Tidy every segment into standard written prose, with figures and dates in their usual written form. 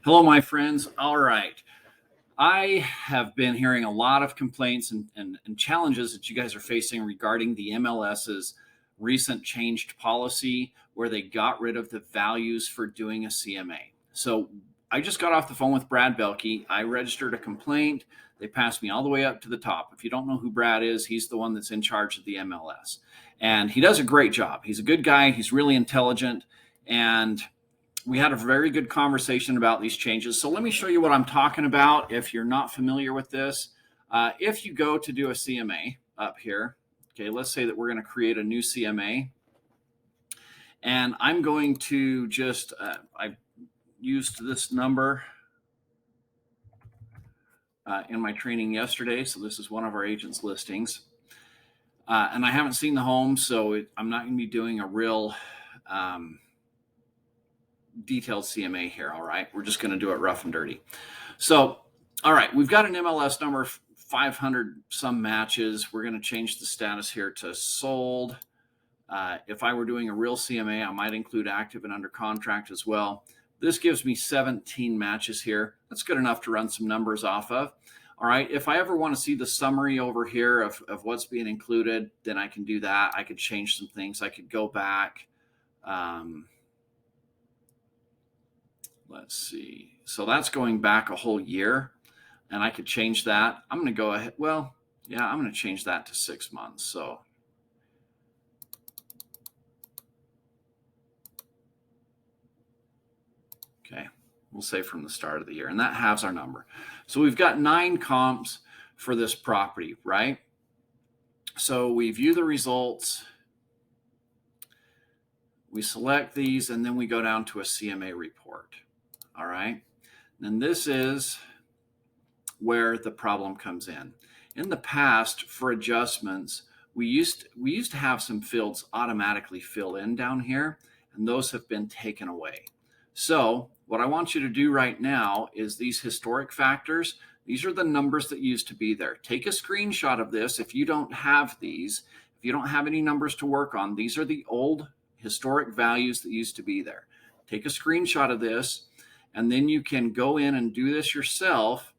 Hello, my friends. All right. I have been hearing a lot of complaints and challenges that you guys are facing regarding the MLS's recent changed policy where they got rid of the values for doing a CMA. So I just got off the phone with Brad Belke. I registered a complaint. They passed me all the way up to the top. If you don't know who Brad is, he's the one that's in charge of the MLS. And he does a great job. He's a good guy. He's really intelligent. And we had a very good conversation about these changes. So let me show you what I'm talking about if you're not familiar with this. If you go to do a CMA up here, okay, let's say that we're going to create a new CMA. And I'm going to just, I used this number in my training yesterday. So this is one of our agents' listings. And I haven't seen the home, so I'm not going to be doing a real detailed CMA here. All right. We're just going to do it rough and dirty. So, all right, we've got an MLS number, 500 some matches. We're going to change the status here to sold. If I were doing a real CMA, I might include active and under contract as well. This gives me 17 matches here. That's good enough to run some numbers off of. All right. If I ever want to see the summary over here of what's being included, then I can do that. I could change some things. I could go back. Let's see. So that's going back a whole year, and I could change that. I'm going to go ahead. Well, yeah, I'm going to change that to 6 months. So okay, we'll say from the start of the year, and that halves our number. So we've got 9 comps for this property, right? So we view the results. We select these, and then we go down to a CMA report. All right. And this is where the problem comes in. In the past, for adjustments, we used to have some fields automatically fill in down here, and those have been taken away. So what I want you to do right now is these historic factors. These are the numbers that used to be there. Take a screenshot of this. If you don't have these, if you don't have any numbers to work on, these are the old historic values that used to be there. Take a screenshot of this, and then you can go in and do this yourself,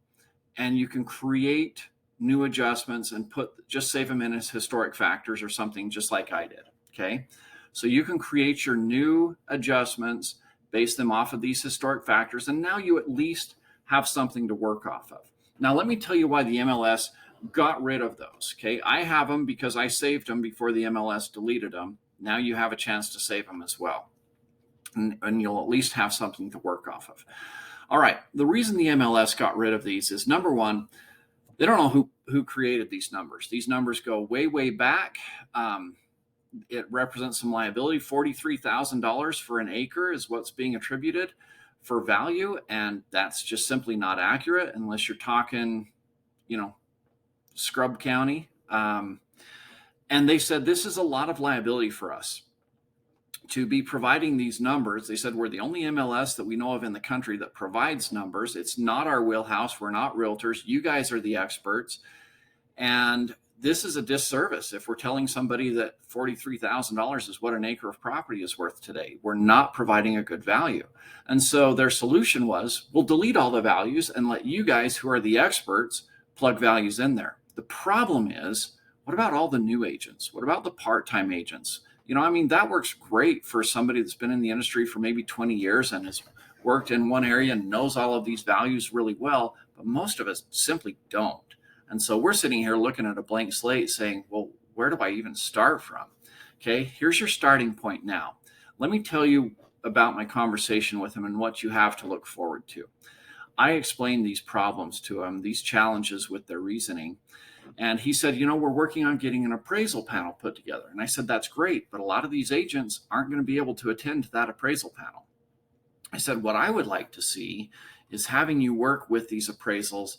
and you can create new adjustments and just save them in as historic factors or something, just like I did. Okay. So you can create your new adjustments, base them off of these historic factors, and now you at least have something to work off of. Now, let me tell you why the MLS got rid of those. Okay. I have them because I saved them before the MLS deleted them. Now you have a chance to save them as well. And you'll at least have something to work off of. All right. The reason the MLS got rid of these is, number one, they don't know who created these numbers. These numbers go way, way back. It represents some liability. $43,000 for an acre is what's being attributed for value. And that's just simply not accurate unless you're talking, Scrub County. And they said this is a lot of liability for us to be providing these numbers. They said we're the only MLS that we know of in the country that provides numbers. It's not our wheelhouse. We're not realtors. You guys are the experts. And this is a disservice if we're telling somebody that $43,000 is what an acre of property is worth today. We're not providing a good value. And so their solution was, we'll delete all the values and let you guys who are the experts plug values in there. The problem is, what about all the new agents? What about the part-time agents? That works great for somebody that's been in the industry for maybe 20 years and has worked in one area and knows all of these values really well, but most of us simply don't. And so we're sitting here looking at a blank slate saying, well, where do I even start from? Okay, here's your starting point now. Let me tell you about my conversation with him and what you have to look forward to. I explained these problems to him, these challenges with their reasoning. And he said, we're working on getting an appraisal panel put together. And I said, that's great, but a lot of these agents aren't going to be able to attend to that appraisal panel. I said, what I would like to see is having you work with these appraisers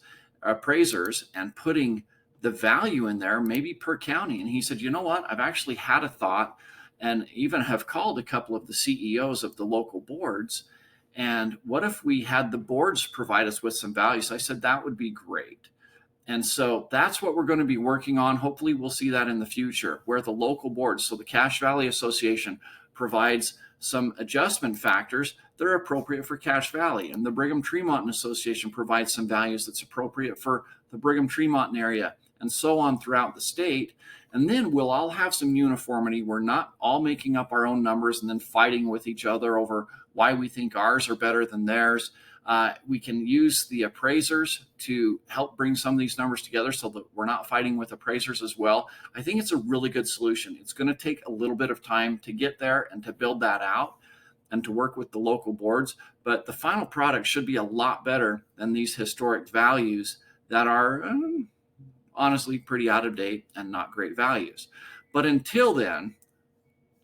and putting the value in there, maybe per county. And he said, you know what? I've actually had a thought and even have called a couple of the CEOs of the local boards. And what if we had the boards provide us with some values? I said, that would be great. And so that's what we're going to be working on. Hopefully we'll see that in the future, where the local boards, so the Cache Valley Association, provides some adjustment factors they're appropriate for Cache Valley. And the Brigham Tremont Association provides some values that's appropriate for the Brigham Tremont area, and so on throughout the state. And then we'll all have some uniformity. We're not all making up our own numbers and then fighting with each other over why we think ours are better than theirs. We can use the appraisers to help bring some of these numbers together so that we're not fighting with appraisers as well. I think it's a really good solution. It's going to take a little bit of time to get there and to build that out and to work with the local boards, but the final product should be a lot better than these historic values that are honestly pretty out of date and not great values. But until then,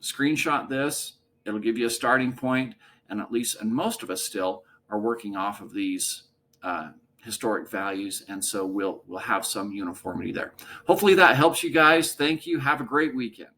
screenshot this. It'll give you a starting point, and at least, and most of us still are working off of these historic values, and so we'll have some uniformity there. Hopefully that helps you guys. Thank you. Have a great weekend.